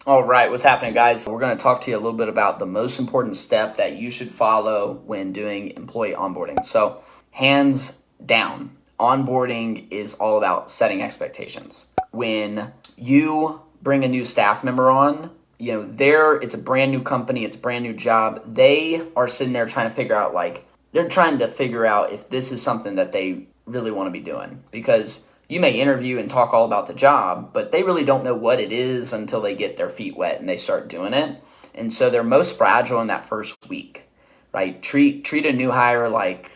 All right, what's happening, guys? We're going to talk to you a little bit about the most important step that you should follow when doing employee onboarding. So, hands down, onboarding is all about setting expectations. When you bring a new staff member on, it's a brand new company, it's a brand new job. They are sitting there trying to figure out, they're trying to figure out if this is something that they really want to be doing, because you may interview and talk all about the job, but they really don't know what it is until they get their feet wet and they start doing it. And so they're most fragile in that first week, right? Treat a new hire like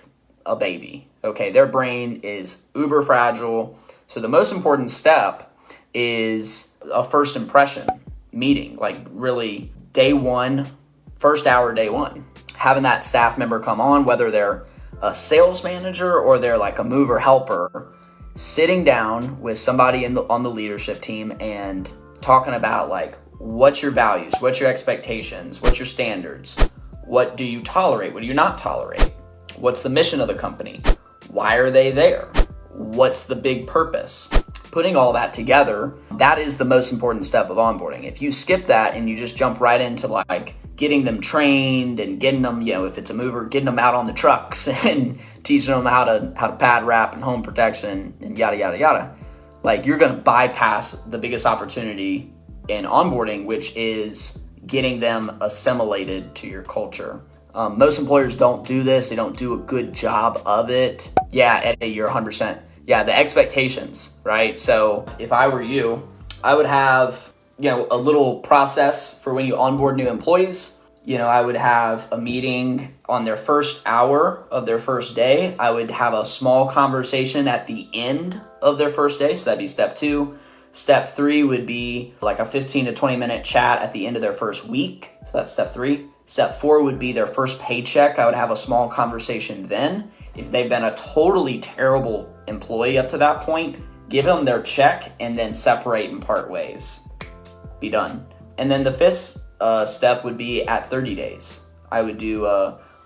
a baby. Okay, their brain is uber fragile. So the most important step is a first impression meeting, like really day one, first hour, day one. Having that staff member come on, whether they're a sales manager or they're like a mover helper, sitting down with somebody on the leadership team and talking about what's your values, what's your expectations, what's your standards, what do you tolerate, what do you not tolerate, what's the mission of the company, why are they there, what's the big purpose. Putting all that together, that is the most important step of onboarding. If you skip that and you just jump right into getting them trained and getting them, if it's a mover, getting them out on the trucks and teaching them how to pad wrap and home protection and yada, yada, yada. You're going to bypass the biggest opportunity in onboarding, which is getting them assimilated to your culture. Most employers don't do this. They don't do a good job of it. Yeah, Eddie, you're 100%. Yeah, the expectations, right? So if I were you, I would have a little process for when you onboard new employees. I would have a meeting on their first hour of their first day. I would have a small conversation at the end of their first day. So that'd be step 2. Step 3 would be like a 15 to 20 minute chat at the end of their first week. So that's step 3. Step 4 would be their first paycheck. I would have a small conversation then. If they've been a totally terrible employee up to that point, give them their check and then separate and part ways. Be done. And then the 5th step would be at 30 days. I would do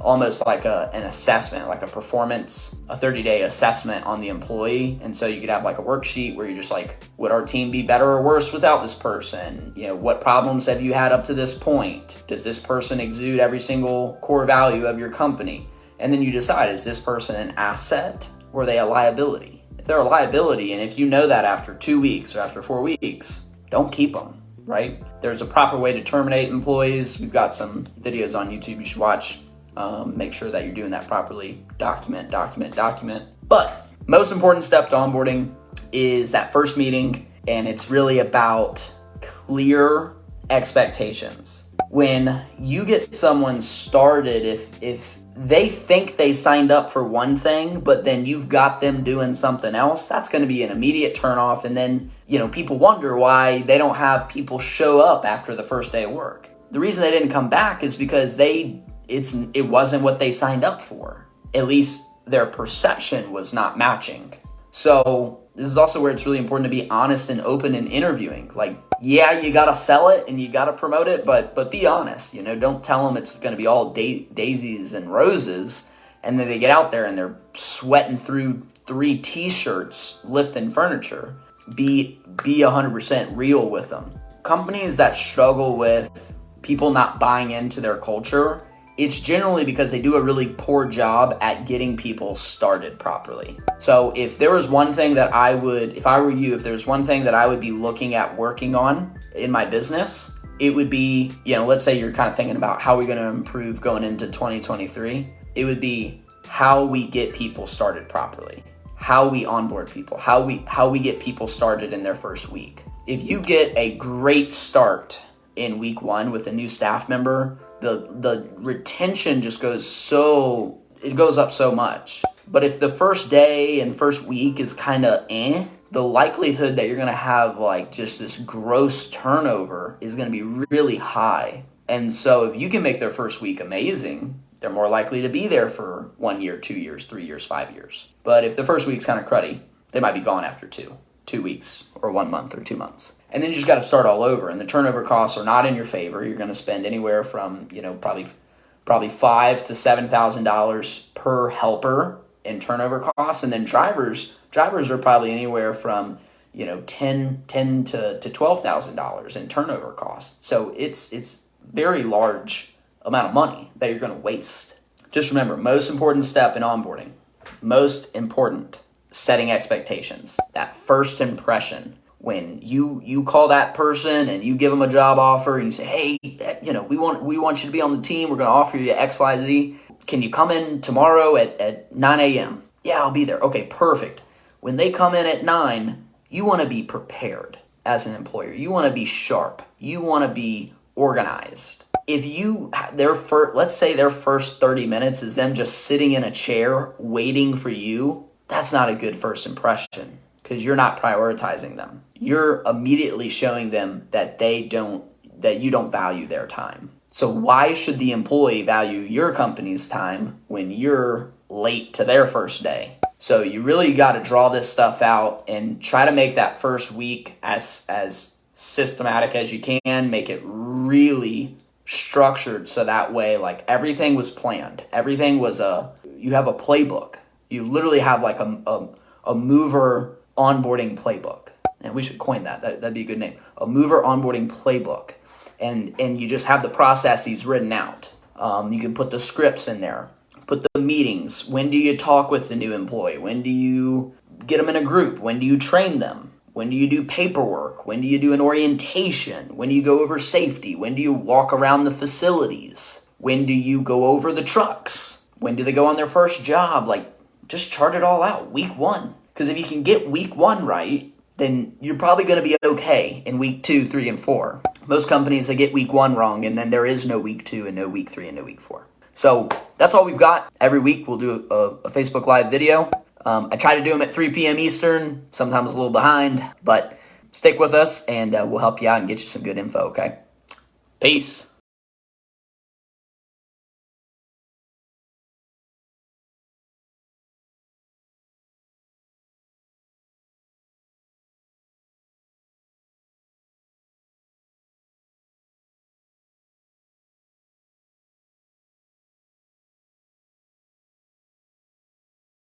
almost like an assessment, like a 30-day assessment on the employee. And so you could have a worksheet where you're just would our team be better or worse without this person? What problems have you had up to this point? Does this person exude every single core value of your company? And then you decide, is this person an asset or are they a liability? If they're a liability, and if you know that after 2 weeks or after 4 weeks, don't keep them, right? There's a proper way to terminate employees. We've got some videos on YouTube you should watch. Make sure that you're doing that properly. Document. But most important step to onboarding is that first meeting, and it's really about clear expectations. When you get someone started, if they think they signed up for one thing, but then you've got them doing something else, that's going to be an immediate turnoff. And then, people wonder why they don't have people show up after the first day of work. The reason they didn't come back is because it wasn't what they signed up for. At least their perception was not matching. So this is also where it's really important to be honest and open in interviewing. Yeah, you got to sell it and you got to promote it, but be honest. Don't tell them it's going to be all daisies and roses, and then they get out there and they're sweating through 3 t-shirts lifting furniture. Be 100% real with them. Companies that struggle with people not buying into their culture, it's generally because they do a really poor job at getting people started properly. So if there was one thing that if I were you, if there's one thing that I would be looking at working on in my business, it would be, let's say you're kind of thinking about how we're going to improve going into 2023. It would be how we get people started properly, how we onboard people, how we get people started in their first week. If you get a great start in week 1 with a new staff member, the retention just goes up so much. But if the first day and first week is kind of the likelihood that you're going to have just this gross turnover is going to be really high. And so if you can make their first week amazing, they're more likely to be there for 1 year, 2 years, 3 years, 5 years. But if the first week's kind of cruddy, they might be gone after 2 weeks or 1 month or 2 months. And then you just got to start all over, and the turnover costs are not in your favor. You're going to spend anywhere from, probably $5,000 to $7,000 per helper in turnover costs, and then drivers are probably anywhere from ten to $12,000 in turnover costs. So it's very large amount of money that you're going to waste. Just remember, most important step in onboarding, most important, setting expectations. That first impression, when you call that person and you give them a job offer and you say, hey, we want you to be on the team. We're going to offer you XYZ. Can you come in tomorrow at 9 a.m.? Yeah, I'll be there. Okay, perfect. When they come in at 9, you want to be prepared as an employer. You want to be sharp. You want to be organized. If let's say their first 30 minutes is them just sitting in a chair waiting for you, that's not a good first impression because you're not prioritizing them. You're immediately showing them that you don't value their time. So why should the employee value your company's time when you're late to their first day? So you really got to draw this stuff out and try to make that first week as systematic as you can. Make it really structured so that way, like, everything was planned. Everything was you have a playbook. You literally have like a mover onboarding playbook. And we should coin that. That'd be a good name. A mover onboarding playbook. And you just have the processes written out. You can put the scripts in there. Put the meetings. When do you talk with the new employee? When do you get them in a group? When do you train them? When do you do paperwork? When do you do an orientation? When do you go over safety? When do you walk around the facilities? When do you go over the trucks? When do they go on their first job? Like, just chart it all out. Week 1. Because if you can get week 1 right, then you're probably going to be okay in week 2, 3, and 4. Most companies, they get week 1 wrong, and then there is no week 2 and no week 3 and no week 4. So that's all we've got. Every week we'll do a Facebook Live video. I try to do them at 3 p.m. Eastern, sometimes a little behind, but stick with us and we'll help you out and get you some good info, okay? Peace.